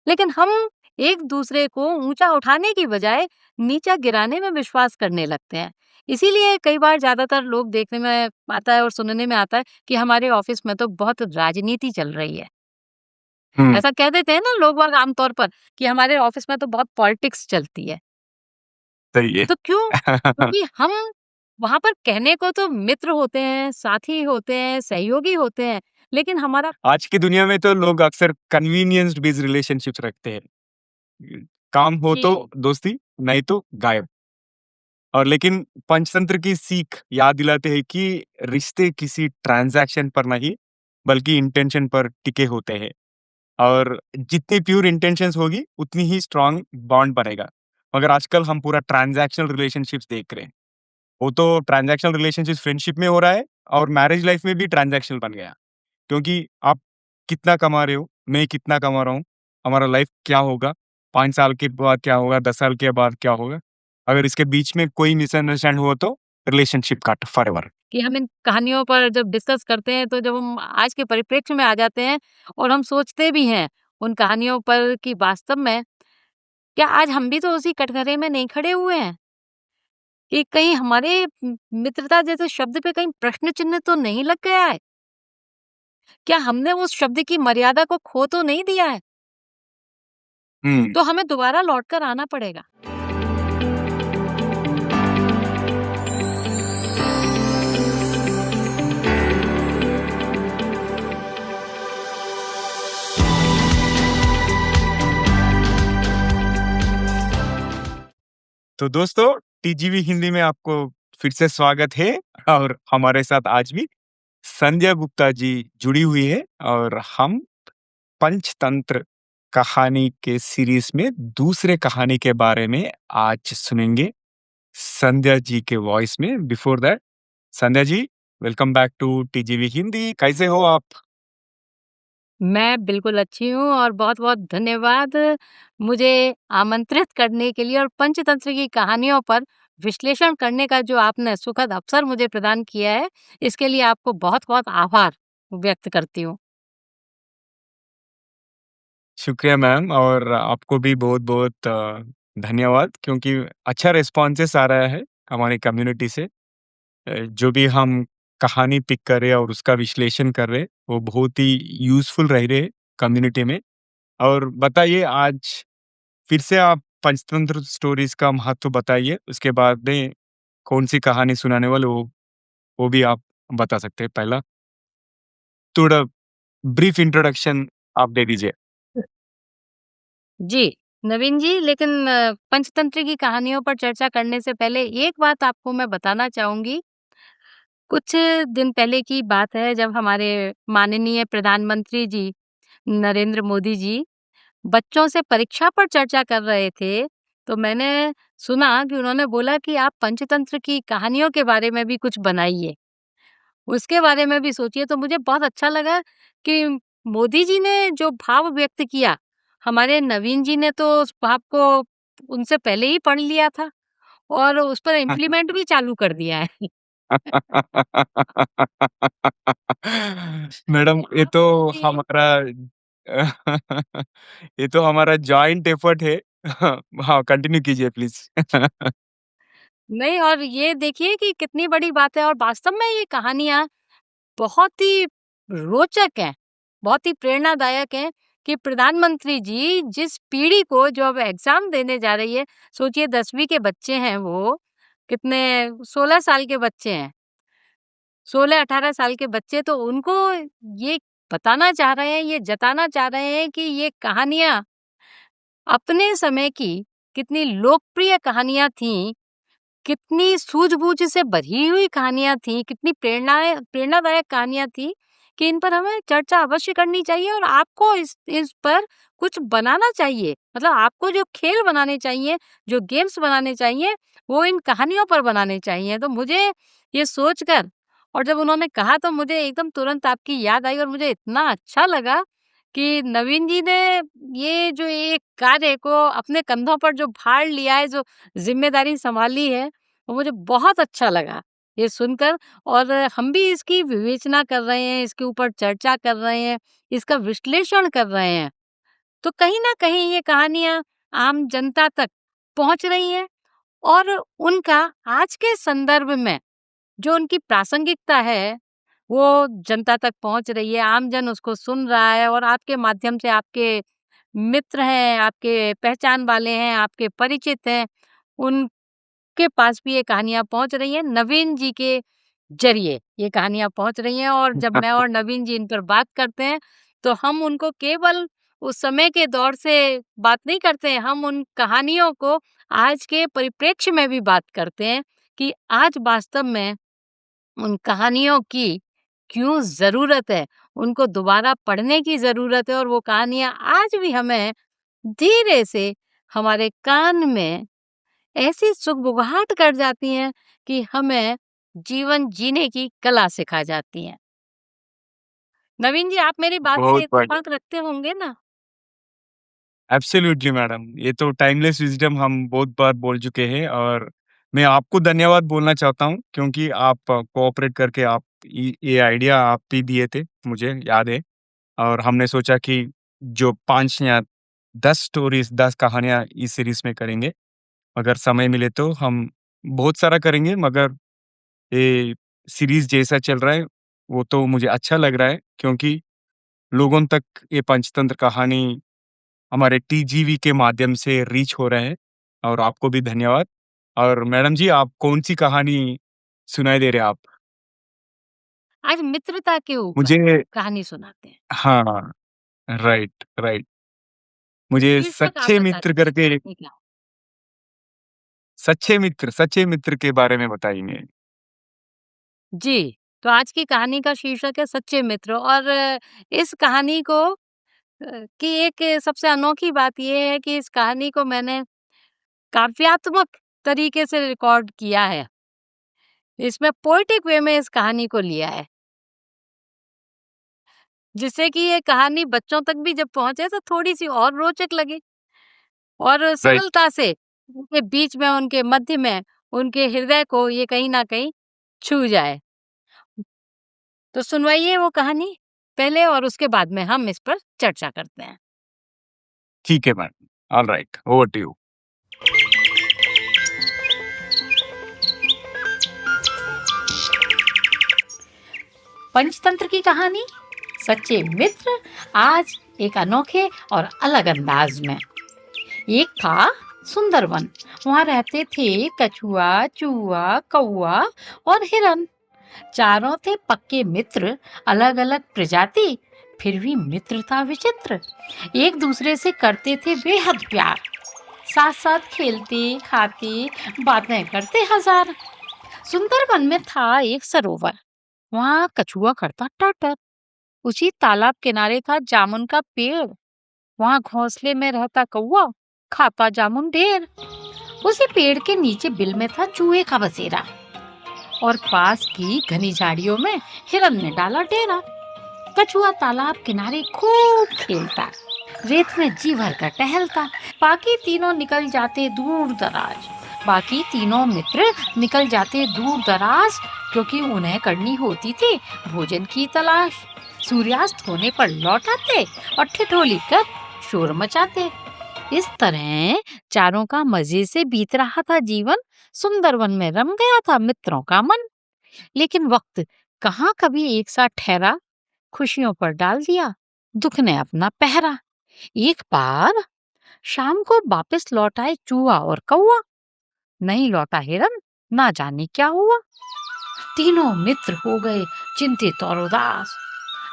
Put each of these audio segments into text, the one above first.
लेकिन हम एक-दूसरे को ऊँचा उठाने की बजाय नीचा गिराने में विश्वास करने लगते हैं। इसीलिए कई बार ज़्यादातर लोग देखने में आता है और सुनने में आता है कि हमारे ऑफ़िस में तो बहुत राजनीति चल रही है। हुँ, ऐसा कह देते हैं ना लोग बाग आम तौर पर कि हमारे ऑफ़िस में तो बहुत पॉलिटिक्स चलती है। सही है। तो क्यों? क्योंकि हम वहाँ पर कहने को तो मित्र होते हैं, साथी होते हैं, सहयोगी होते हैं, लेकिन हमारा आज की दुनिया में तो लोग अक्सर कन्वीनियंस बेस्ड रिलेशनशिप्स रखते हैं। काम हो तो जी, दोस्ती, नहीं तो गायब। और लेकिन पंचतंत्र की सीख याद दिलाते हैं कि रिश्ते किसी ट्रांज़ैक्शन पर नहीं, बल्कि इंटेंशन पर टिके होते हैं। और जितनी प्योर इंटेंशंस होगी, उतनी ही स्ट्रॉन्ग बॉन्ड बनेगा। मगर आजकल हम पूरा ट्रांज़ैक्शनल रिलेशनशिप्स देख रहे हैं। वो तो ट्रांज़ैक्शनल रिलेशनशिप फ्रेंडशिप में हो रहा है और मैरिज लाइफ में भी ट्रांज़ैक्शनल बन गया। क्योंकि आप कितना कमा रहे हो, मैं कितना कमा रहा हूँ, हमारा लाइफ क्या होगा, 5 साल के बाद क्या होगा, 10 साल के बाद क्या होगा? अगर इसके बीच में कोई मिसअंडरस्टैंड हुआ तो रिलेशनशिप कट फॉरएवर। कि हम इन कहानियों पर जब डिस्कस करते हैं तो जब हम आज के परिप्रेक्ष्य में आ जाते हैं और हम सोचते भी हैं उन कहानियों पर कि वास्तव में क्या आज हम भी तो उसी कटघरे में नहीं खड़े हुए हैं? कि कहीं हमारे मित्रता जैसे शब्द पे कहीं प्रश्न चिन्ह तो नहीं लग गया है? क्या हमने उस शब्द की मर्यादा को खो तो नहीं दिया है? हुँ। तो हमें दोबारा लौट कर आना पड़ेगा। तो दोस्तों, टीजीवी हिंदी में आपको फिर से स्वागत है और हमारे साथ आज भी संध्या गुप्ता जी जुड़ी हुई है और हम पंचतंत्र कहानी के सीरीज में दूसरे कहानी के बारे में आज सुनेंगे संध्या जी के वॉइस में। Before that, Sandhya ji, welcome back to TGV Hindi. कैसे हो आप? मैं बिल्कुल अच्छी हूँ और बहुत-बहुत धन्यवाद मुझे आमंत्रित करने के लिए और पंचतंत्र की कहानियों पर विश्लेषण करने का जो आपने सुखद अवसर मुझे प्रदान किया है, इसके लिए आपको बहुत-बहुत आभार व्यक्त करती हूँ। शुक्रिया मैम, और आपको भी बहुत-बहुत धन्यवाद, क्योंकि अच्छा रिस्पॉन्सेस आ रहा है हमारी कम्युनिटी से। जो भी हम कहानी पिक कर रहे हैं और उसका विश्लेषण कर रहे हैं, वो बहुत ही यूज़फुल रह रहे हैं कम्युनिटी में। और बताइए, आज फिर से आप पंचतंत्र स्टोरीज़ का महत्व बताइए, उसके बाद में कौन-सी कहानी सुनाने वाले वो भी आप बता सकते हैं। पहला थोड़ा ब्रीफ इंट्रोडक्शन आप दे दीजिए। जी, नवीन जी लेकिन पंचतंत्र की कहानियों पर चर्चा करने से पहले एक बात आपको मैं बताना चाहूँगी। कुछ दिन पहले की बात है जब हमारे माननीय प्रधानमंत्री जी, नरेंद्र मोदी जी बच्चों से परीक्षा पर चर्चा कर रहे थे, तो मैंने सुना कि उन्होंने बोला कि आप पंचतंत्र की कहानियों के बारे में भी कुछ बनाइए, उसके बारे में भी सोचिए। तो मुझे बहुत अच्छा लगा कि मोदी जी ने जो भाव व्यक्त किया, हमारे नवीन जी ने तो उस भाव को उनसे पहले ही पढ़ लिया था और उस पर इम्प्लीमेंट भी चालू कर दिया है। मैडम, ये तो जी। हमारा ये तो हमारा जॉइंट एफर्ट है। हाँ, कंटिन्यू कीजिए प्लीज़। नहीं और ये देखिए कि कितनी बड़ी बात है और वास्तव में ये कहानियाँ बहुत ही रोचक हैं, बहुत ही प्रेरणादायक हैं कि प्रधानमंत्री जी जिस पीढ़ी को जो अब एग्ज़ाम देने जा रही है, सोचिए 10वीं के बच्चे हैं वो, कितने 16 साल के बच्चे हैं, 16-18 साल के बच्चे तो उनको ये बताना चाह रहे हैं, ये जताना चाह रहे हैं कि ये कहानियाँ अपने समय की कितनी लोकप्रिय कहानियाँ थीं, कितनी सूझबूझ से भरी हुई कहानियाँ थी, कितनी प्रेरणादायक कहानियाँ थी कि इन पर हमें चर्चा अवश्य करनी चाहिए और आपको इस पर कुछ बनाना चाहिए। मतलब आपको जो खेल बनाने चाहिए, जो गेम्स बनाने चाहिए, वो इन कहानियों पर बनाने चाहिए। तो मुझे ये सोचकर और जब उन्होंने कहा तो मुझे एकदम तुरंत आपकी याद आई और मुझे इतना अच्छा लगा कि नवीन जी ने ये जो एक कार्य को अपने कंधों पर जो भार लिया है, जो ज़िम्मेदारी सँभाली है, वो मुझे बहुत अच्छा लगा ये सुनकर और हम भी इसकी विवेचना कर रहे हैं, इसके ऊपर चर्चा कर रहे हैं, इसका विश्लेषण कर रहे हैं। तो कहीं न कहीं ये कहानियाँ आम जनता तक पहुँच रही हैं और उनका आज के संदर्भ में जो उनकी प्रासंगिकता है, वो जनता तक पहुँच रही है, आम जन उसको सुन रहा है और आपके माध्यम से आपके मित्र हैं, आपके पहचान वाले हैं, आपके परिचित हैं, उनके पास भी ये कहानियाँ पहुँच रही हैं। नवीन जी के ज़रिए ये कहानियाँ पहुँच रही हैं और जब मैं और नवीन जी इन पर बात करते हैं, तो हम उनको केवल उस समय के दौर से बात नहीं करते हैं, हम उन कहानियों को आज के परिप्रेक्ष्य में भी बात करते हैं कि आज वास्तव में उन कहानियों की क्यों ज़रूरत है, उनको दोबारा पढ़ने की ज़रूरत है और वो कहानियाँ आज भी हमें धीरे से हमारे कान में ऐसी सुगबुगाहट कर जाती हैं कि हमें जीवन जीने की कला सिखा जाती हैं। नवीन जी, आप मेरी बात से बहुत बढ़िया। इत्तेफ़ाक रखते होंगे ना? एब्सोल्युटली मैडम, ये तो टाइमलेस विज़डम हम बहुत बार बोल चुके हैं और मैं आपको धन्यवाद बोलना चाहता हूँ क्योंकि आप कोऑपरेट करके आप ये आइडिया आप ही दिए थे, मुझे याद है। और हमने सोचा कि जो 5 या 10 स्टोरीज़, 10 कहानियाँ इस सीरीज़ में करेंगे। अगर समय मिले तो हम बहुत सारा करेंगे मगर ये सीरीज़ जैसा चल रहा है, वो तो मुझे अच्छा लग रहा है क्योंकि लोगों तक ये पंचतंत्र कहानी हमारे टीजीवी के माध्यम से रीच हो रहे हैं और आपको भी धन्यवाद। और मैडम जी, आप कौन-सी कहानी सुनाई दे रहे हैं आप? आज मित्रता के ऊपर मुझे कहानी सुनाते हैं। हाँ, राइट, राइट। मुझे शीर्षक आप बता दीजिए कहानी का। सच्चे मित्र के बारे में बताइए। जी, तो आज की कहानी का शीर्षक है सच्चे मित्र और इस कहानी को की एक सबसे अनोखी बात ये है कि इस कहानी को मैंने काव्यात्मक तरीके से रिकॉर्ड किया है। इसमें पोएटिक वे में इस कहानी को लिया है, जिससे कि ये कहानी बच्चों तक भी जब पहुँचे तो थोड़ी-सी और रोचक लगे और राइट, सरलता से उनके बीच में, उनके मध्य में, उनके हृदय को ये कहीं न कहीं छू जाए। तो सुनवाइए वो कहानी पहले और उसके बाद में हम इस पर चर्चा करते हैं। ठीक है madam. Alright, over to you. Panchatantra की कहानी सच्चे मित्र आज एक अनोखे और अलग अंदाज में। एक था सुंदरवन। वहाँ रहते थे कछुआ, चूहा, कौआ और हिरन। चारों थे पक्के मित्र, अलग अलग प्रजाति, फिर भी मित्र था विचित्र। एक दूसरे से करते थे बेहद प्यार, साथ साथ खेलते खाते बातें करते हजार। सुंदरवन में था एक सरोवर। वहाँ कछुआ करता टटर। उसी तालाब किनारे था जामुन का पेड़। वहाँ घोंसले में रहता कौआ, खाता जामुन ढेर। उसी पेड़ के नीचे बिल में था चूहे का बसेरा और पास की घनी झाड़ियों में हिरन ने डाला डेरा। कछुआ तालाब किनारे खूब खेलता, रेत में जी भर कर टहलता। बाकी तीनों निकल जाते दूर दराज। बाकी तीनों मित्र निकल जाते दूर दराज क्योंकि उन्हें करनी होती थी भोजन की तलाश। सूर्यास्त होने पर लौट आते और ठिठोली कर शोर मचाते। इस तरह चारों का मजे से बीत रहा था जीवन। सुंदरवन में रम गया था मित्रों का मन। लेकिन वक्त कहाँ कभी एक साथ ठहरा। खुशियों पर डाल दिया दुख ने अपना पहरा। एक बार शाम को वापस लौट आए चूहा और कौआ। नहीं लौटा हिरन, ना जाने क्या हुआ। तीनों मित्र हो गए चिंतित और उदास।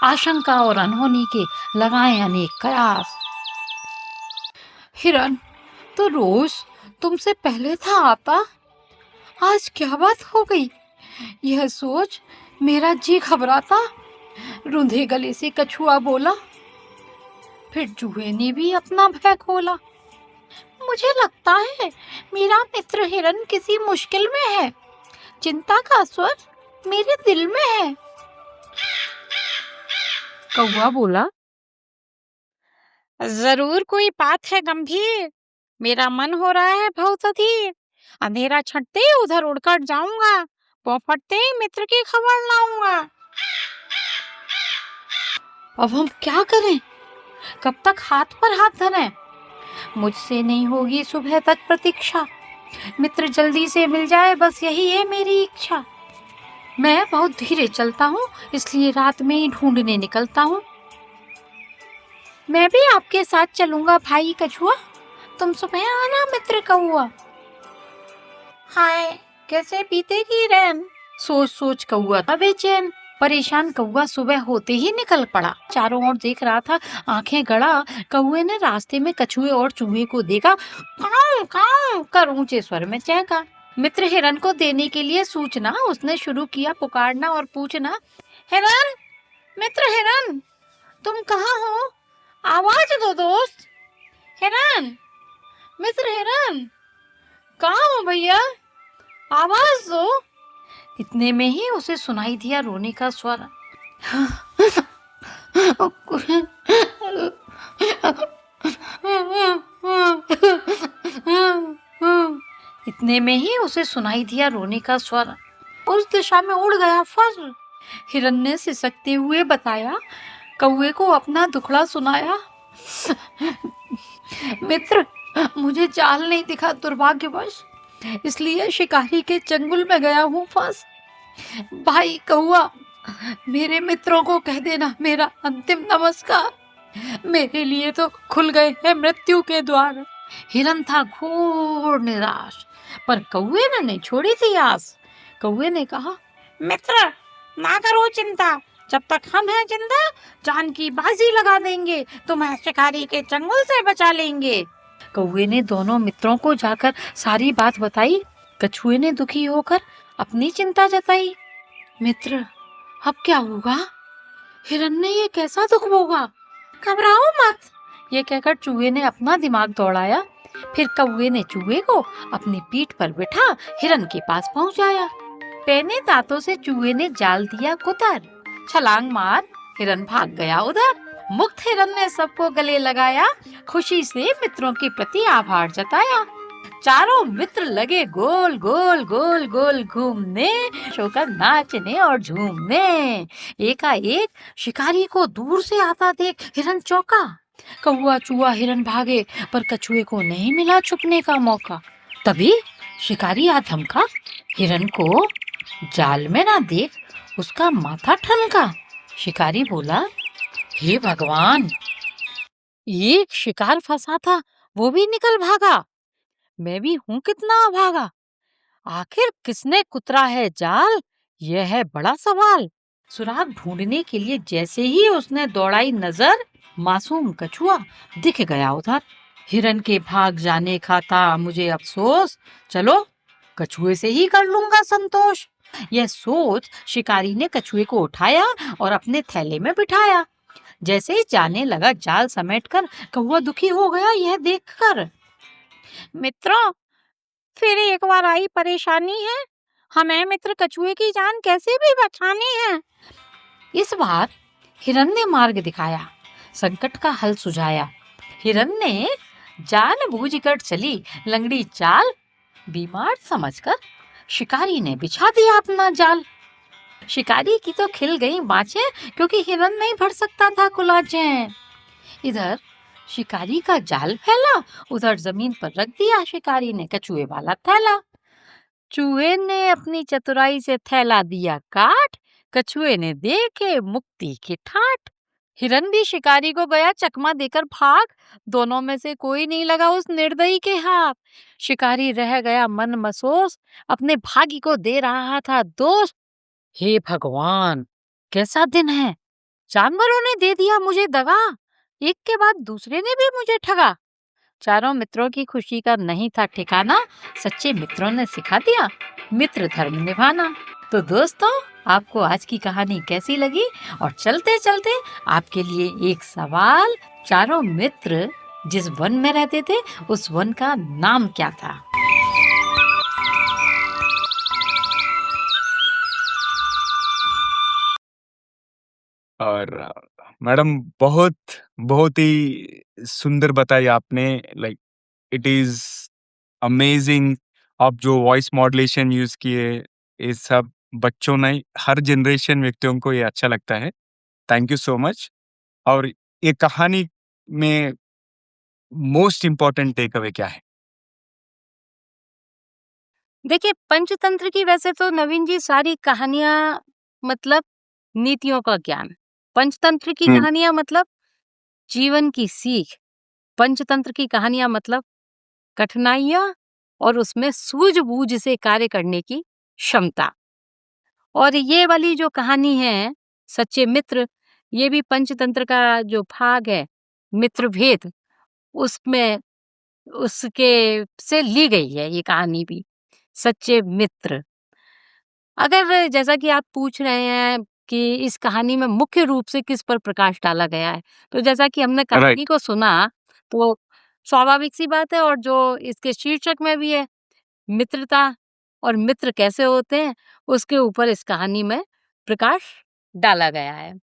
आशंका और अनहोनी के लगाए अनेक कयास। हिरन तो रोज तुमसे पहले था आता, आज क्या बात हो गई यह सोच मेरा जी घबराता। रूंधे गले से कछुआ बोला, फिर चूहे ने भी अपना भय खोला। मुझे लगता है मेरा मित्र हिरन किसी मुश्किल में है। चिंता का स्वर मेरे दिल में है। कौआ बोला, जरूर कोई बात है गंभीर। मेरा मन हो रहा है बहुत अधीर। अंधेरा छटते ही उधर उड़कर जाऊंगा, पोपटते ही मित्र की खबर लाऊंगा। अब हम क्या करें? कब तक हाथ पर हाथ धरें? मुझसे नहीं होगी सुबह तक प्रतीक्षा। मित्र जल्दी से मिल जाए, बस यही है मेरी इच्छा। मैं बहुत धीरे चलता हूँ, इसलिए रात में ही ढूंढने निकलता हूँ। मैं भी आपके साथ चलूंगा भाई कछुआ, तुम सुबह आना मित्र कौआ। हाय, कैसे बीतेगी रैन? सोच सोच कौआ था बेचैन। परेशान कौआ सुबह होते ही निकल पड़ा। चारों ओर देख रहा था, आंखें गड़ा। कौए ने रास्ते में कछुए और चूहे को देखा। काऊ काऊ कर ऊंचे स्वर में चहका। मित्र हिरन को देने के लिए सूचना उसने शुरू किया पुकारना और पूछना, हिरन, मित्र हिरन, तुम कहाँ हो? आवाज दो दोस्त। हिरन, मित्र हिरन, कहाँ हो भैया? आवाज दो। इतने में ही उसे सुनाई दिया रोने का स्वर। इतने में ही उसे सुनाई दिया रोने का स्वर। उस दिशा में उड़ गया फर। हिरन ने सिसकते हुए बताया, कौवे को अपना दुखड़ा सुनाया। मित्र, मुझे जाल नहीं दिखा दुर्भाग्यवश, इसलिए शिकारी के चंगुल में गया हूँ फंस। भाई कौआ, मेरे मित्रों को कह देना मेरा अंतिम नमस्कार। मेरे लिए तो खुल गए हैं मृत्यु के द्वार। हिरन था घोर निराश, पर कौवे ने नहीं छोड़ी थी आस। कौवे ने कहा, मित्र, ना करो चिंता, जब तक हम हैं जिंदा जान की बाजी लगा देंगे, तुम्हें शिकारी के चंगुल से बचा लेंगे। कौवे ने दोनों मित्रों को जाकर सारी बात बताई। कछुए ने दुखी होकर अपनी चिंता जताई। मित्र, अब क्या होगा? हिरन ने ये कैसा दुख भोगा? घबराओ मत, ये कहकर चूहे ने अपना दिमाग दौड़ाया। फिर कौवे ने चूहे को अपनी पीठ पर बिठा हिरन के पास पहुंचाया। पैने दांतों से चूहे ने जाल दिया कुतर। छलांग मार हिरन भाग गया उधर। मुक्त हिरन ने सबको गले लगाया, खुशी से मित्रों के प्रति आभार जताया। चारों मित्र लगे गोल गोल गोल गोल घूमने, होकर नाचने और झूमने। एकाएक शिकारी को दूर से आता देख हिरन चौंका। कौवा चूहा हिरन भागे, पर कछुए को नहीं मिला छुपने का मौका। तभी शिकारी आ धमका। हिरन को जाल में ना देख उसका माथा ठनका। शिकारी बोला, हे भगवान, एक शिकार फंसा था, वो भी निकल भागा। मैं भी हूँ कितना अभागा। आखिर किसने कुतरा है जाल, यह है बड़ा सवाल। सुराग ढूंढने के लिए जैसे ही उसने दौड़ाई नजर, मासूम कछुआ दिख गया उधर। हिरन के भाग जाने का था मुझे अफसोस, चलो कछुए से ही कर लूंगा संतोष। यह सोच शिकारी ने कछुए को उठाया और अपने थैले में बिठाया। जैसे ही जाने लगा जाल समेटकर, कौवा दुखी हो गया यह देखकर। मित्रों, फिर एक बार आई परेशानी है, हमें मित्र कछुए की जान कैसे भी बचानी है। इस बार हिरन ने मार्ग दिखाया, संकट का हल सुझाया। हिरन ने जानबूझकर चली लंगड़ी चाल, बीमार समझकर शिकारी ने बिछा दिया अपना जाल। शिकारी की तो खिल गई बाँचें, क्योंकि हिरन नहीं भर सकता था कुलाजें। इधर शिकारी का जाल फैला, उधर जमीन पर रख दिया शिकारी ने कछुए वाला थैला। चूहे ने अपनी चतुराई से थैला दिया काट, कछुए ने देखे मुक्ति की ठाठ। हिरन भी शिकारी को गया चकमा देकर भाग, दोनों में से कोई नहीं लगा उस निर्दयी के हाथ। शिकारी रह गया मन मसोस, अपने भागी को दे रहा था दोष। हे भगवान, कैसा दिन है, जानवरों ने दे दिया मुझे दगा, एक के बाद दूसरे ने भी मुझे ठगा। चारों मित्रों की खुशी का नहीं था ठिकाना, सच्चे मित्रों ने सिखा दिया मित्र धर्म निभाना। तो दोस्तों, आपको आज की कहानी कैसी लगी? और चलते चलते आपके लिए एक सवाल, चारों मित्र जिस वन में रहते थे उस वन का नाम क्या था? और मैडम, बहुत बहुत ही सुंदर बताई आपने। Like it is amazing. आप जो वॉइस मॉड्यूलेशन यूज किए, ये सब बच्चों ने, हर जनरेशन व्यक्तियों को ये अच्छा लगता है। Thank you so much. और ये कहानी में मोस्ट इम्पोर्टेंट टेक अवे क्या है? देखिए, पंचतंत्र की वैसे तो नवीन जी सारी कहानियाँ मतलब नीतियों का ज्ञान। पंचतंत्र की हुँ, कहानियाँ मतलब जीवन की सीख। पंचतंत्र की कहानियाँ मतलब कठिनाइयाँ और उसमें सूझबूझ से कार्य करने की क्षमता। और ये वाली जो कहानी है, सच्चे मित्र, ये भी पंचतंत्र का जो भाग है, मित्र भेद, उसमें उसके से ली गई है ये कहानी भी, सच्चे मित्र। अगर जैसा कि आप पूछ रहे हैं कि इस कहानी में मुख्य रूप से किस पर प्रकाश डाला गया है, तो जैसा कि हमने कहानी राइट, को सुना, तो स्वाभाविक सी बात है और जो इसके शीर्षक में भी है, मित्रता और मित्र कैसे होते हैं, उसके ऊपर इस कहानी में प्रकाश डाला गया है।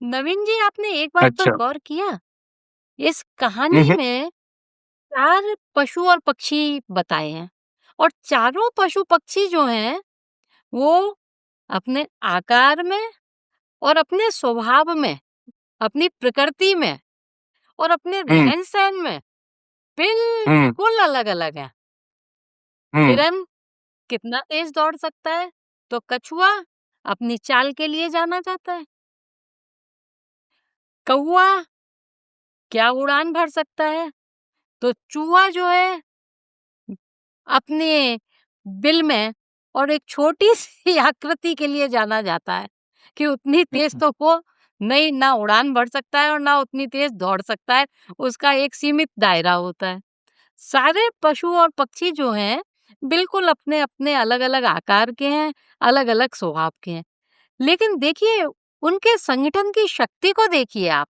नवीन जी, आपने एक बात पर अच्छा। गौर किया? इस हुँ, कहानी हुँ, में 4 पशु और पक्षी बताए हैं और चारों पशु-पक्षी जो हैं, वो अपने आकार में और अपने स्वभाव में, अपनी प्रकृति में और अपने हुँ, रहन-सहन में हुँ, बिल्कुल अलग-अलग हैं। हुँ, हिरन कितना तेज दौड़ सकता है, तो कछुआ अपनी चाल के लिए जाना जाता है। कौवा क्या उड़ान भर सकता है, तो चूहा जो है अपने बिल में और एक छोटी-सी आकृति के लिए जाना जाता है कि उतनी तेज हुँ, तो वो नहीं, ना उड़ान भर सकता है और ना उतनी तेज दौड़ सकता है, उसका एक सीमित दायरा होता है। सारे पशु और पक्षी जो हैं, बिल्कुल अपने-अपने अलग-अलग आकार के हैं, अलग-अलग स्वभाव के हैं। लेकिन देखिए, उनके संगठन की शक्ति को देखिए आप,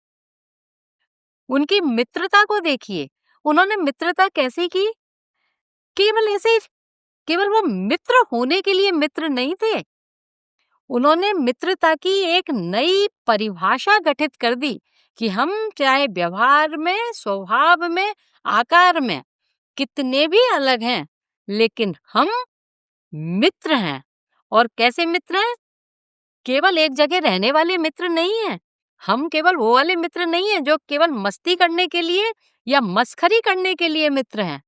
उनकी मित्रता को देखिए। उन्होंने मित्रता कैसे की? केवल ऐसे ही, केवल वो मित्र होने के लिए मित्र नहीं थे, उन्होंने मित्रता की एक नई परिभाषा गठित कर दी कि हम चाहे व्यवहार में, स्वभाव में, आकार में कितने भी अलग हैं, लेकिन हम मित्र हैं। और कैसे मित्र हैं? केवल एक जगह रहने वाले मित्र नहीं हैं। हम केवल वो वाले मित्र नहीं हैं जो केवल मस्ती करने के लिए या मस्खरी करने के लिए मित्र हैं।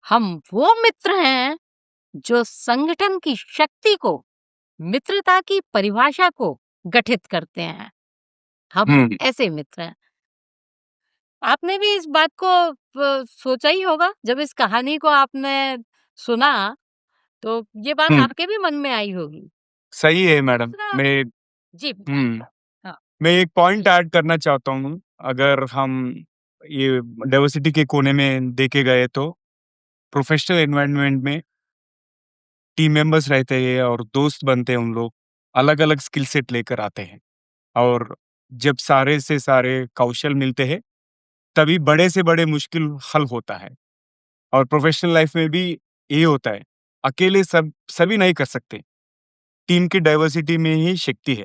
हम वो मित्र हैं जो संगठन की शक्ति को, मित्रता की परिभाषा को गठित करते हैं। हम हुँ, ऐसे मित्र हैं। आपने भी इस बात को सोचा ही होगा जब इस कहानी को आपने सुना, तो ये बात हुँ, आपके भी मन में आई होगी। सही है मैडम। दूसरा, जी बताएं। हुँ, हाँ, मैं एक पॉइंट ऐड करना चाहता हूँ, अगर हम ये डाइवर्सिटी के कोने में देखे गए तो प्रोफ़ेशनल एनवायरनमेंट में टीम मेंबर्स रहते हैं और दोस्त बनते हैं उन लोग, अलग-अलग स्किल सेट लेकर आते हैं और जब सारे से सारे कौशल मिलते हैं, तभी बड़े से बड़े मुश्किल हल होता है और प्रोफ़ेशनल लाइफ़ में भी ये होता है, अकेले सभी नहीं कर सकते, टीम की डाइवर्सिटी में ही शक्ति है,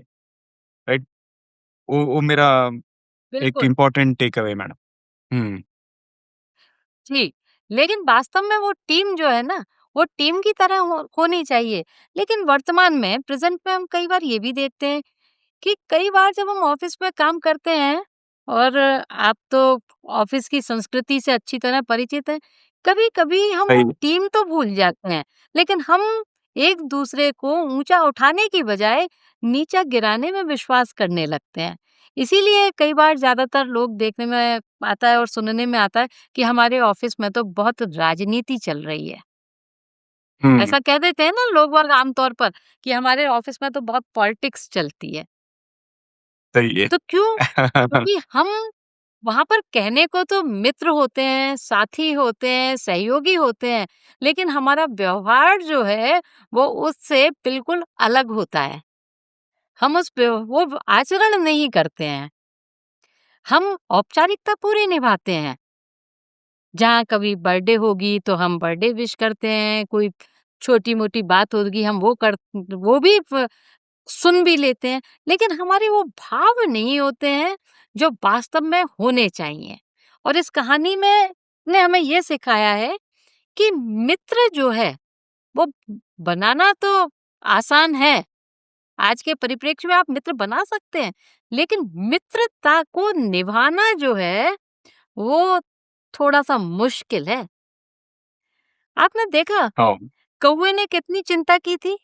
राइट? वो मेरा एक बिल्कुल। Important take away madam. हुँ, जी, लेकिन वास्तव में वो टीम जो है ना, वो टीम की तरह होनी चाहिए। लेकिन वर्तमान में, प्रेज़ेंट में हम कई बार ये भी देखते हैं कि कई बार जब हम ऑफिस में काम करते हैं और आप तो ऑफिस की संस्कृति से अच्छी तरह परिचित हैं, कभी-कभी हम सही वो है। टीम तो भूल जाते हैं, लेकिन हम एक दूसरे को ऊंचा उठाने की बजाय नीचा गिराने में विश्वास करने लगते हैं। इसीलिए कई बार ज्यादातर लोग देखने में आता है और सुनने में आता है कि हमारे ऑफिस में तो बहुत राजनीति चल रही है। हुँ, ऐसा कह देते हैं ना लोग बाग आमतौर पर कि हमारे ऑफिस में तो बहुत पॉलिटिक्स चलती है। सही है। तो क्यों? क्योंकि हम वहाँ पर कहने को तो मित्र होते हैं, साथी होते हैं, सहयोगी होते हैं, लेकिन हमारा व्यवहार जो है वो उससे बिल्कुल अलग होता है। हम उस वो आचरण नहीं करते हैं। हम औपचारिकता पूरी निभाते हैं। जहाँ कभी बर्थडे होगी तो हम बर्थडे विश करते हैं, कोई छोटी-मोटी बात होगी हम वो भी सुन भी लेते हैं, लेकिन हमारे वो भाव नहीं होते हैं जो वास्तव में होने चाहिए। और इस कहानी में ने हमें ये सिखाया है कि मित्र जो है वो बनाना तो आसान है, आज के परिप्रेक्ष्य में आप मित्र बना सकते हैं, लेकिन मित्रता को निभाना जो है, वो थोड़ा-सा मुश्किल है। आपने देखा हाँ, कौवे ने कितनी चिंता की थी?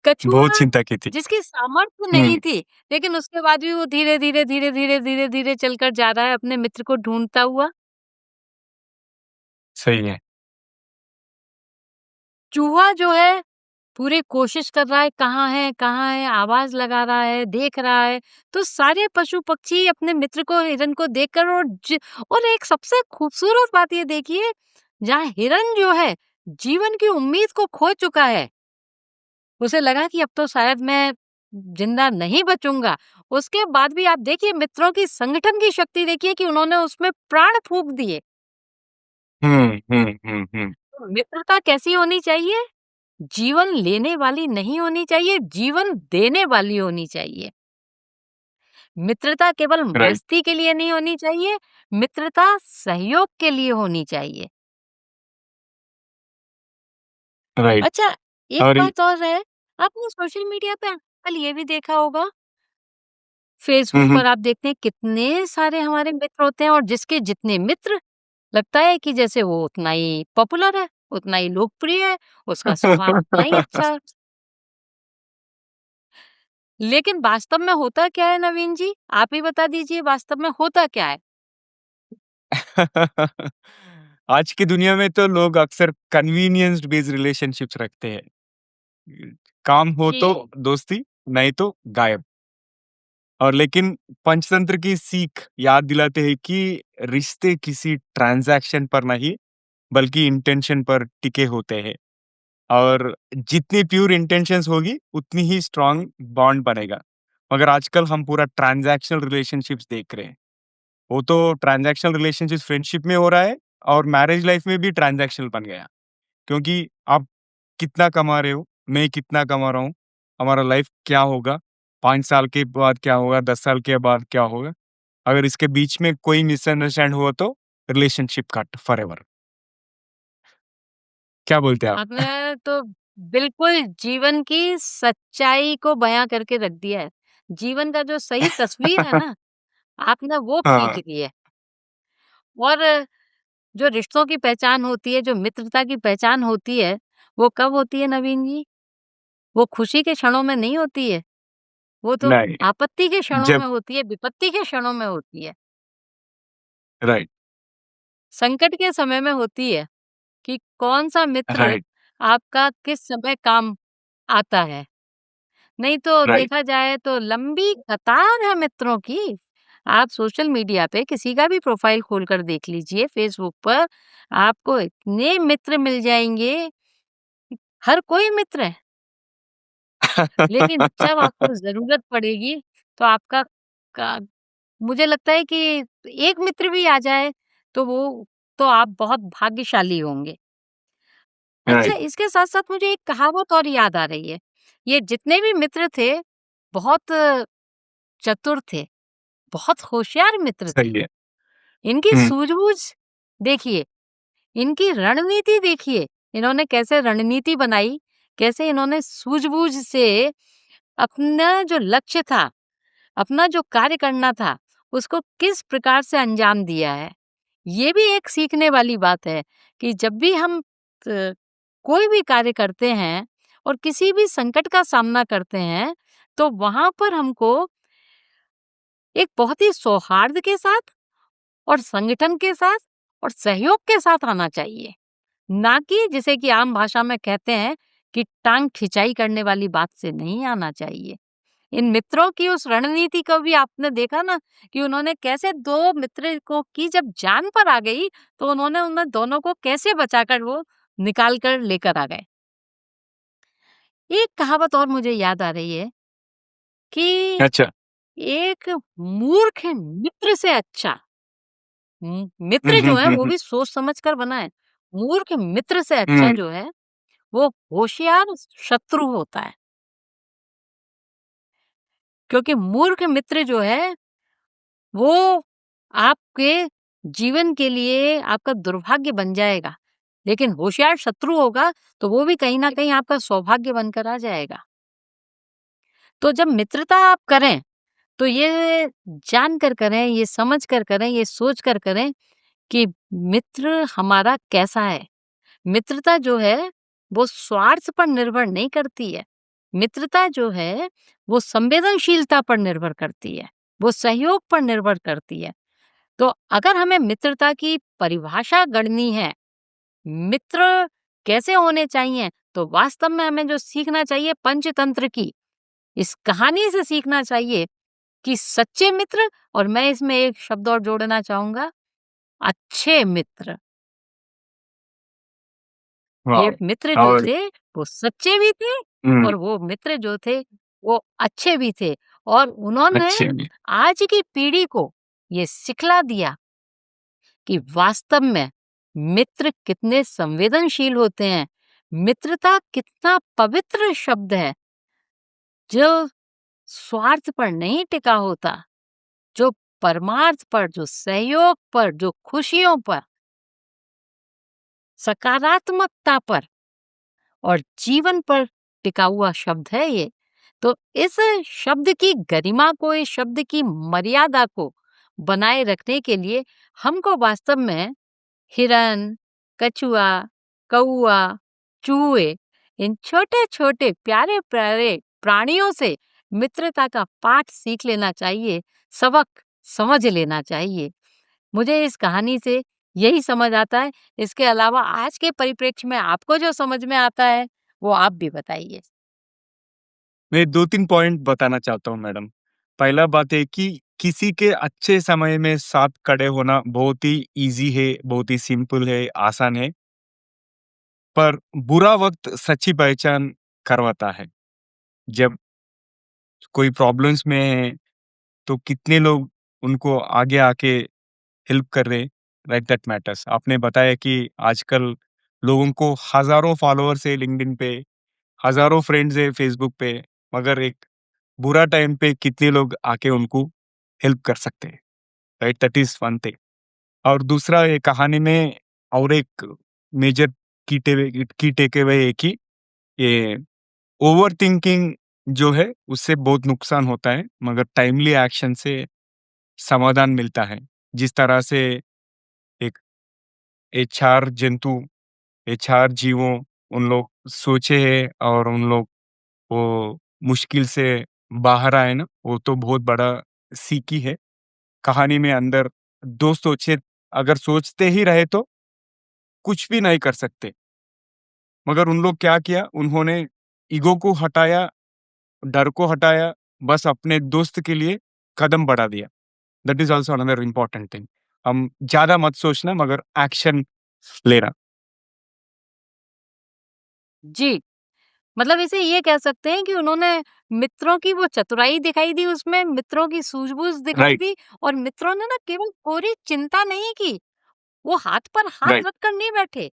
कछुआ बहुत चिंता की थी। जिसकी सामर्थ्य नहीं हुँ, थी, लेकिन उसके बाद भी वो धीरे-धीरे, धीरे-धीरे, धीरे-धीरे चलकर जा रहा है अपने मित्र को ढूँढता हुआ। सही है। चूहा जो है पूरी कोशिश कर रहा है, कहाँ है, आवाज़ लगा रहा है, देख रहा है। तो सारे पशु-पक्षी अपने मित्र को, हिरन को देखकर और एक सबसे खूबसूरत बात ये देखिए, जहाँ हिरन जो है, जीवन की उम्मीद को खो चुका है। उसे लगा कि अब तो शायद मैं जिंदा नहीं बचूंगा। उसके बाद भी आप देखिए मित्रों की संगठन की शक्ति देखिए कि उन्होंने उसमें प्राण फूंक दिए। हुँ, हुँ, हुँ, हुँ। तो मित्रता कैसी होनी चाहिए? जीवन लेने वाली नहीं होनी चाहिए, जीवन देने वाली होनी चाहिए। मित्रता केवल राइट, मस्ती के लिए नहीं होनी चाहिए, मित्रता सहयोग के लिए होनी चाहिए। राइट अच्छा, एक और बात और है, आपने सोशल मीडिया पे आजकल ये भी देखा होगा, हुँ, फेसबुक हुँ। पर आप देखते हैं कितने सारे हमारे मित्र होते हैं और जिसके जितने मित्र, लगता है कि जैसे वो उतना ही पॉपुलर है, उतना ही लोकप्रिय है, उसका स्वभाव उतना ही अच्छा है। लेकिन वास्तव में होता क्या है नवीन जी? आप ही बता दीजिए वास्तव में होता क्या है? आज की दुनिया में तो लोग अक्सर कन्वीनियंस बेस्ड रिलेशनशिप्स रखते हैं। काम हो तो जी। दोस्ती, नहीं तो गायब। और लेकिन पंचतंत्र की सीख याद दिलाते हैं कि रिश्ते किसी ट्रांजैक्शन पर नहीं, बल्कि इंटेंशन पर टिके होते हैं। और जितनी प्योर इंटेंशंस होगी, उतनी ही स्ट्रॉन्ग बॉन्ड बनेगा। मगर आजकल हम पूरा ट्रांजैक्शनल रिलेशनशिप्स देख रहे हैं। वो तो ट्रांजैक्शनल रिलेशनशिप फ्रेंडशिप में हो रहा है और मैरिज लाइफ में भी ट्रांजैक्शनल बन गया। क्योंकि आप कितना कमा रहे हो, मैं कितना कमा रहा हूँ, हमारा लाइफ क्या होगा, 5 साल के बाद क्या होगा, 10 साल के बाद क्या होगा? अगर इसके बीच में कोई मिसअंडरस्टैंड हुआ तो रिलेशनशिप कट फॉरएवर। क्या बोलते हैं आप? आपने तो बिल्कुल जीवन की सच्चाई को बयां करके रख दिया है। जीवन का जो सही तस्वीर है ना, आपने वो खींच हाँ, दी है। और जो रिश्तों की पहचान होती है, जो मित्रता की पहचान होती है, वो कब होती है नवीन जी? वो खुशी के क्षणों में नहीं होती है, वो तो नहीं, आपत्ति के क्षणों जब में होती है, विपत्ति के क्षणों में होती है, राइट, संकट के समय में होती है कि कौन-सा मित्र राइट, आपका किस समय काम आता है। नहीं तो राइट। देखा जाए तो लंबी कतार है मित्रों की। आप सोशल मीडिया पे किसी का भी प्रोफाइल खोलकर देख लीजिए फेसबुक पर, आपको इतने मित्र मिल जाएँगे, हर कोई मित्र है। लेकिन जब आपको ज़रूरत पड़ेगी तो आपका का मुझे लगता है कि एक मित्र भी आ जाए तो वो तो आप बहुत भाग्यशाली होंगे। अच्छा, राइट, इसके साथ-साथ मुझे एक कहावत और याद आ रही है। ये जितने भी मित्र थे, बहुत चतुर थे, बहुत होशियार मित्र थे। सही है। इनकी हुँ, सूझबूझ देखिए, इनकी रणनीति देखिए, इन्होंने कैसे रणनीति बनाई, कैसे इन्होंने सूझबूझ से अपना जो लक्ष्य था, अपना जो कार्य करना था, उसको किस प्रकार से अंजाम दिया है। ये भी एक सीखने वाली बात है कि जब भी हम कोई भी कार्य करते हैं और किसी भी संकट का सामना करते हैं, तो वहाँ पर हमको एक बहुत ही सौहार्द के साथ और संगठन के साथ और सहयोग के साथ आना चाहिए। ना कि जिसे कि आम भाषा में कहते हैं कि टांग खिंचाई करने वाली बात से नहीं आना चाहिए। इन मित्रों की उस रणनीति को भी आपने देखा ना कि उन्होंने कैसे 2 मित्र को की जब जान पर आ गई, तो उन्होंने उन दोनों को कैसे बचाकर वो निकाल कर लेकर आ गए। एक कहावत और मुझे याद आ रही है कि अच्छा। एक मूर्ख मित्र से अच्छा हुँ, मित्र हुँ, जो है हुँ, वो हुँ, भी सोच समझ कर बनाए। मूर्ख मित्र से अच्छा हुँ। जो है वो होशियार शत्रु होता है। क्योंकि मूर्ख मित्र जो है वो आपके जीवन के लिए आपका दुर्भाग्य बन जाएगा। लेकिन होशियार शत्रु होगा तो वो भी कहीं न कहीं आपका सौभाग्य बनकर आ जाएगा। तो जब मित्रता आप करें, तो ये जानकर करें, ये समझकर करें, ये सोचकर करें कि मित्र हमारा कैसा है। मित्रता जो है, वो स्वार्थ पर निर्भर नहीं करती है। मित्रता जो है, वो संवेदनशीलता पर निर्भर करती है, वो सहयोग पर निर्भर करती है। तो अगर हमें मित्रता की परिभाषा गढ़नी है, मित्र कैसे होने चाहिए, तो वास्तव में हमें जो सीखना चाहिए पंचतंत्र की, इस कहानी से सीखना चाहिए कि सच्चे मित्र, और मैं इसमें एक शब्द और जोड़ना चाहूँगा, अच्छे मित्र। ये वाओ! मित्र जो और थे, वो सच्चे भी थे हुँ, और वो मित्र जो थे, वो अच्छे भी थे और उन्होंने अच्छे भी। आज की पीढ़ी को ये सिखला दिया कि वास्तव में मित्र कितने संवेदनशील होते हैं। मित्रता कितना पवित्र शब्द है, जो स्वार्थ पर नहीं टिका होता, जो परमार्थ पर, जो सहयोग पर, जो खुशियों पर, सकारात्मकता पर और जीवन पर टिका हुआ शब्द है ये। तो इस शब्द की गरिमा को, इस शब्द की मर्यादा को बनाए रखने के लिए हमको वास्तव में हिरन, कछुआ, कौआ, चूहे, इन छोटे-छोटे, प्यारे-प्यारे प्राणियों से मित्रता का पाठ सीख लेना चाहिए, सबक समझ लेना चाहिए। मुझे इस कहानी से यही समझ आता है। इसके अलावा आज के परिप्रेक्ष्य में आपको जो समझ में आता है, वो आप भी बताइए। मैं 2-3 पॉइंट बताना चाहता हूँ मैडम। पहला बात है कि किसी के अच्छे समय में साथ खड़े होना बहुत ही ईज़ी है, बहुत ही सिंपल है, आसान है। पर बुरा वक़्त सच्ची पहचान करवाता है। जब कोई प्रॉब्लम्स में है, तो कितने लोग उनको आगे आके हेल्प कर रहे हैं, राइट दैट मैटर्स। आपने बताया कि आजकल लोगों को हज़ारों फॉलोअर्स है लिंक्डइन पे, हज़ारों फ्रेंड्स है फेसबुक पे, मगर एक बुरा टाइम पे कितने लोग आके उनको हेल्प कर सकते हैं, right? That is one thing. और दूसरा ये कहानी में और एक मेजर की टेकअवे है कि ये ओवरथिंकिंग जो है उससे बहुत नुकसान होता है, मगर टाइमली एक्शन से समाधान मिलता है। जिस तरह से एक एचआर जंतु, एचआर जीवों उन लोग सोचे हैं और उन लोग वो मुश्किल से बाहर आए ना, वो तो बहुत बड़ा सीख ही है। कहानी में अंदर 2 सोचे अगर सोचते ही रहे तो कुछ भी नहीं कर सकते। मगर उन लोग क्या किया, उन्होंने ईगो को हटाया, डर को हटाया, बस अपने दोस्त के लिए कदम बढ़ा दिया। That is also another important thing. हम ज़्यादा मत सोचना मगर एक्शन लेना। जी, मतलब इसे ये कह सकते हैं कि उन्होंने मित्रों की वो चतुराई दिखाई दी उसमें, मित्रों की सूझबूझ दिखाई राइट, दी और मित्रों ने ना केवल पूरी चिंता नहीं की, वो हाथ पर हाथ राइट, रखकर नहीं बैठे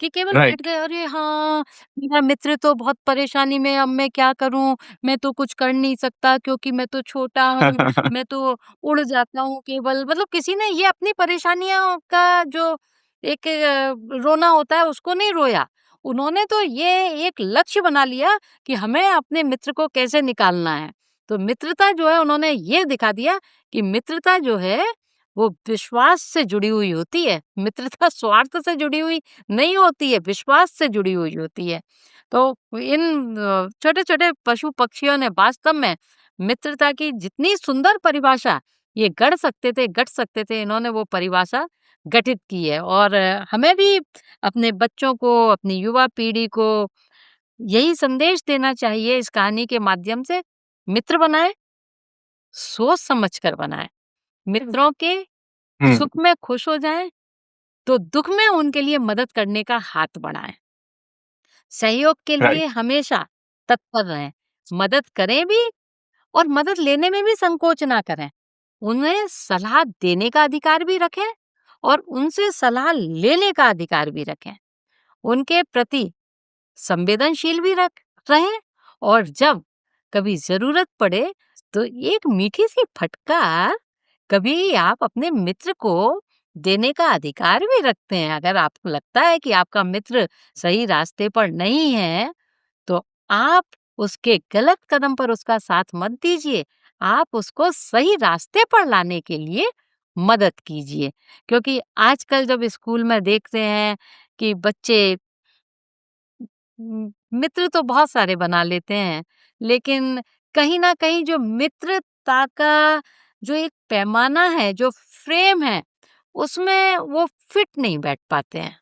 कि केवल बैठ राइट। गए, अरे हाँ, मेरा मित्र तो बहुत परेशानी में है, अब मैं क्या करूँ? मैं तो कुछ कर नहीं सकता क्योंकि मैं तो छोटा हूँ, मैं तो उड़ जाता हूँ केवल। मतलब किसी ने ये अपनी परेशानियों का जो एक रोना होता है उसको नहीं रोया। उन्होंने तो ये एक लक्ष्य बना लिया कि हमें अपने मित्र को कैसे निकालना है। तो मित्रता जो है उन्होंने ये दिखा दिया कि मित्रता जो है वो विश्वास से जुड़ी हुई होती है। मित्रता स्वार्थ से जुड़ी हुई नहीं होती है, विश्वास से जुड़ी हुई होती है। तो इन छोटे-छोटे पशु-पक्षियों ने वास्तव में मित्रता की जितनी सुंदर परिभाषा ये गढ़ सकते थे, इन्होंने वो परिभाषा गठित की है और हमें भी अपने बच्चों को, अपनी युवा पीढ़ी को यही संदेश देना चाहिए इस कहानी के माध्यम से, मित्र बनाएँ, सोच समझ कर बनाएँ। मित्रों के हुँ, सुख में खुश हो जाएँ, तो दुःख में उनके लिए मदद करने का हाथ बढ़ाएँ। सहयोग के लिए राइट, हमेशा तत्पर रहें, मदद करें भी और मदद लेने में भी संकोच ना करें। उन्हें सलाह देने का अधिकार भी रखें और उनसे सलाह लेने का अधिकार भी रखें। उनके प्रति संवेदनशील भी रख रहें और जब कभी ज़रूरत पड़े तो एक मीठी सी फटकार कभी आप अपने मित्र को देने का अधिकार भी रखते हैं। अगर आपको लगता है कि आपका मित्र सही रास्ते पर नहीं है, तो आप उसके गलत कदम पर उसका साथ मत दीजिए। आप उसको सही रास्ते पर लाने के लिए मदद कीजिए। क्योंकि आजकल जब स्कूल में देखते हैं कि बच्चे मित्र तो बहुत सारे बना लेते हैं, लेकिन कहीं न कहीं जो मित्रता का जो एक पैमाना है, जो फ्रेम है, उसमें वो फिट नहीं बैठ पाते हैं।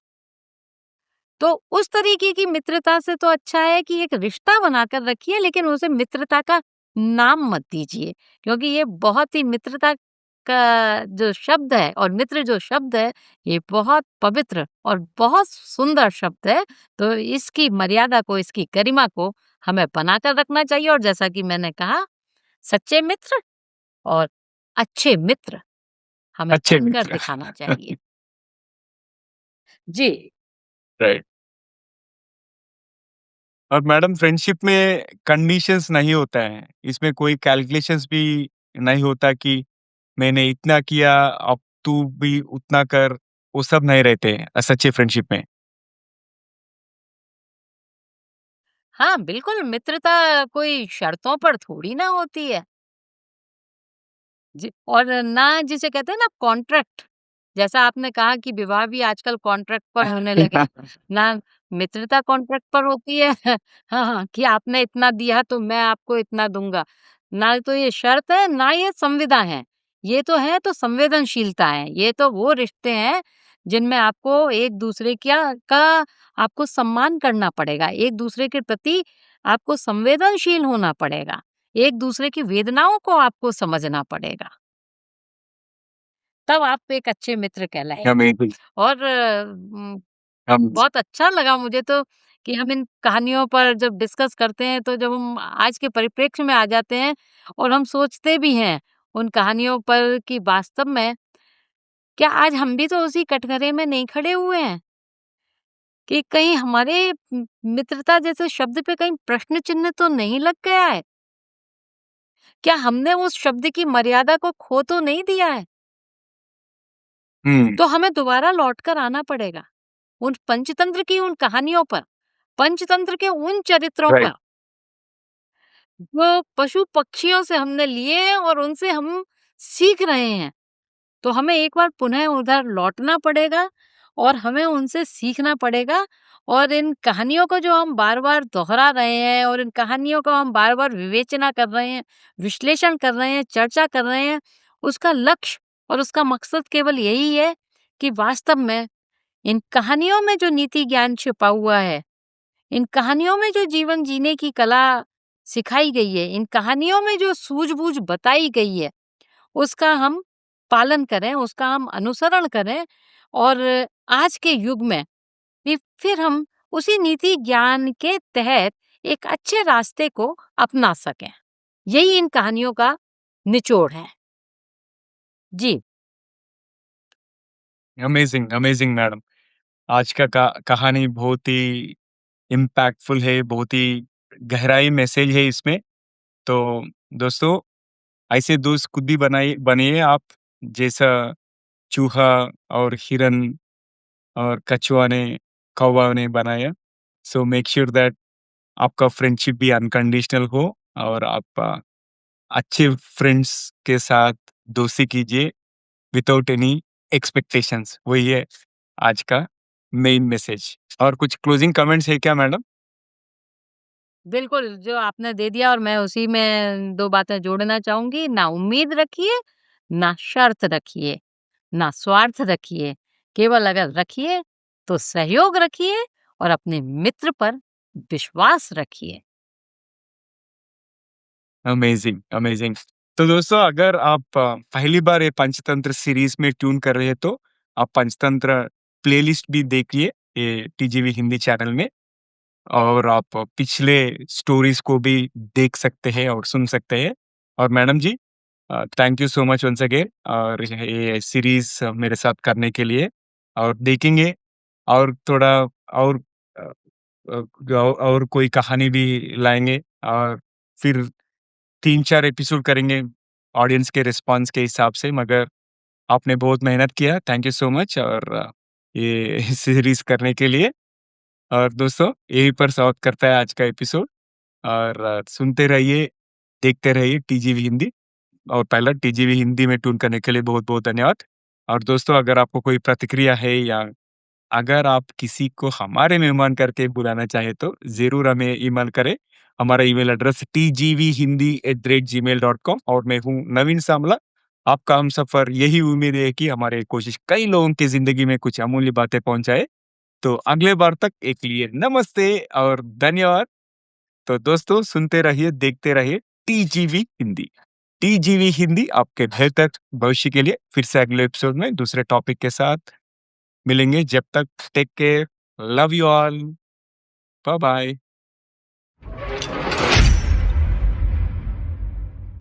तो उस तरीके की मित्रता से तो अच्छा है कि एक रिश्ता बनाकर रखिए, लेकिन उसे मित्रता का नाम मत दीजिए, क्योंकि ये बहुत ही मित्रता का जो शब्द है और मित्र जो शब्द है, ये बहुत पवित्र और बहुत सुंदर शब्द है। तो इसकी मर्यादा को, इसकी गरिमा को हमें बनाकर रखना चाहिए और जैसा कि मैंने कहा, सच्चे मित्र और अच्छे मित्र हमें अच्छे बनकर मित्र। दिखाना चाहिए। जी। राइट। और मैडम फ्रेंडशिप में कंडीशंस नहीं होता है। इसमें कोई कैलकुलेशंस भी नहीं होता कि मैंने इतना किया, अब तू भी उतना कर, वो सब नहीं रहते हैं सच्चे फ्रेंडशिप में। हाँ, बिल्कुल, मित्रता कोई शर्तों पर थोड़ी ना होती है। जी, और ना जिसे कहते हैं ना कॉन्ट्रैक्ट, जैसा आपने कहा कि विवाह भी आजकल कॉन्ट्रैक्ट पर होने लगे हैं। ना मित्रता कॉन्ट्रैक्ट पर होती है हाँ, हाँ, कि आपने इतना दिया तो मैं आपको इतना दूँगा। ना तो ये शर्त है, ना ये संविदा है। ये तो है तो संवेदनशीलता है। ये तो वो रिश्ते हैं जिनमें आपको एक-दूसरे का आपको सम्मान करना पड़ेगा। एक-दूसरे के प्रति आपको संवेदनशील होना पड़ेगा। एक-दूसरे की वेदनाओं को आपको समझना पड़ेगा। तब आप एक अच्छे मित्र कहलाएँगे। अमेज़िंग। और हम बहुत अच्छा लगा मुझे तो कि हम इन कहानियों पर जब डिस्कस करते हैं, तो जब हम आज के परिप्रेक्ष्य में आ जाते हैं और हम सोचते भी हैं उन कहानियों पर कि वास्तव में क्या आज हम भी तो उसी कटघरे में नहीं खड़े हुए हैं? कि कहीं हमारे मित्रता जैसे शब्द पे कहीं प्रश्न चिन्ह तो नहीं लग गया है? क्या हमने उस शब्द की मर्यादा को खो तो नहीं दिया है? हुँ, तो हमें दोबारा लौट कर आना पड़ेगा। उन पंचतंत्र की उन कहानियों पर, पंचतंत्र के उन चरित्रों राइट। पर, जो पशु-पक्षियों से हमने लिए हैं और उनसे हम सीख रहे हैं। तो हमें एक बार पुनः उधर लौटना पड़ेगा और हमें उनसे सीखना पड़ेगा और इन कहानियों को जो हम बार-बार दोहरा रहे हैं और इन कहानियों को हम बार-बार विवेचना कर रहे हैं, विश्लेषण कर रहे हैं, चर्चा कर रहे हैं, उसका लक्ष्य और उसका मकसद केवल यही है कि वास्तव में इन कहानियों में जो नीति ज्ञान छिपा हुआ है, इन कहानियों में जो जीवन जीने की कला सिखाई गई है, इन कहानियों में जो सूझबूझ बताई गई है, उसका हम पालन करें, उसका हम अनुसरण करें और आज के युग में भी फिर हम उसी नीति ज्ञान के तहत एक अच्छे रास्ते को अपना सकें। यही इन कहानियों का निचोड़ है। जी, अमेज़िंग, अमेज़िंग मैडम। आज का कहानी बहुत ही इम्पैक्टफुल है, बहुत ही गहराई मैसेज है इसमें। तो दोस्तों, ऐसे दोस्त खुद भी बनिए आप, जैसा चूहा और हिरन और कछुआ ने कौवा ने बनाया। सो मेक श्योर दैट आपका फ्रेंडशिप भी अनकंडीशनल हो और आप अच्छे फ्रेंड्स के साथ दोस्ती कीजिए विदाउट एनी एक्सपेक्टेशंस। वही है आज का मेन मैसेज। और कुछ क्लोजिंग कमेंट्स है क्या मैडम? बिल्कुल, जो आपने दे दिया और मैं उसी में 2 बातें जोड़ना चाहूँगी, ना उम्मीद रखिए, ना शर्त रखिए, ना स्वार्थ रखिए। केवल अगर रखिए, तो सहयोग रखिए और अपने मित्र पर विश्वास रखिए। Amazing, amazing. तो दोस्तों, अगर आप पहली बार ये पंचतंत्र सीरीज में ट्यून कर रहे हैं तो आप पंचतंत्र प्लेलिस्ट भी देखिए ये टीजीवी हिंदी चैनल में। और आप पिछले स्टोरीज को भी देख सकते हैं और सुन सकते हैं। और madam ji, thank you so much once again और ये सीरीज मेरे साथ करने के लिए। और देखेंगे और थोड़ा और और कोई कहानी भी लाएंगे और फिर 3-4 एपिसोड करेंगे ऑडियंस के रिस्पॉन्स के हिसाब से। मगर आपने बहुत मेहनत किया, थैंक यू सो मच और ये सीरीज़ करने के लिए। और दोस्तों यहीं पर समाप्त करता है आज का एपिसोड और सुनते रहिए, देखते रहिए टीजीवी हिंदी और पहला टीजीवी हिंदी में ट्यून करने के लिए बहुत-बहुत धन्यवाद। और दोस्तों अगर आपको कोई प्रतिक्रिया है या अगर आप किसी को हमारे मेहमान करके बुलाना चाहें तो ज़रूर हमें ईमेल करें। हमारा ईमेल एड्रेस tgvhindi@gmail.com और मैं हूँ नवीन सामला। आपका हमसफ़र यही उम्मीद है कि हमारी कोशिश कई लोगों की ज़िंदगी में कुछ अमूल्य बातें पहुँचाए। तो अगले बार तक एक लिए नमस्ते और धन्यवाद। तो दोस्तों सुनते रहिए, देखते रहिए टीजीवी हिंदी। टीजीवी हिंदी आपके बेहतर भविष्य के लिए फिर से अगले एपिसोड में दूसरे टॉपिक के साथ मिलेंगे। जब तक take care, love you all, bye bye.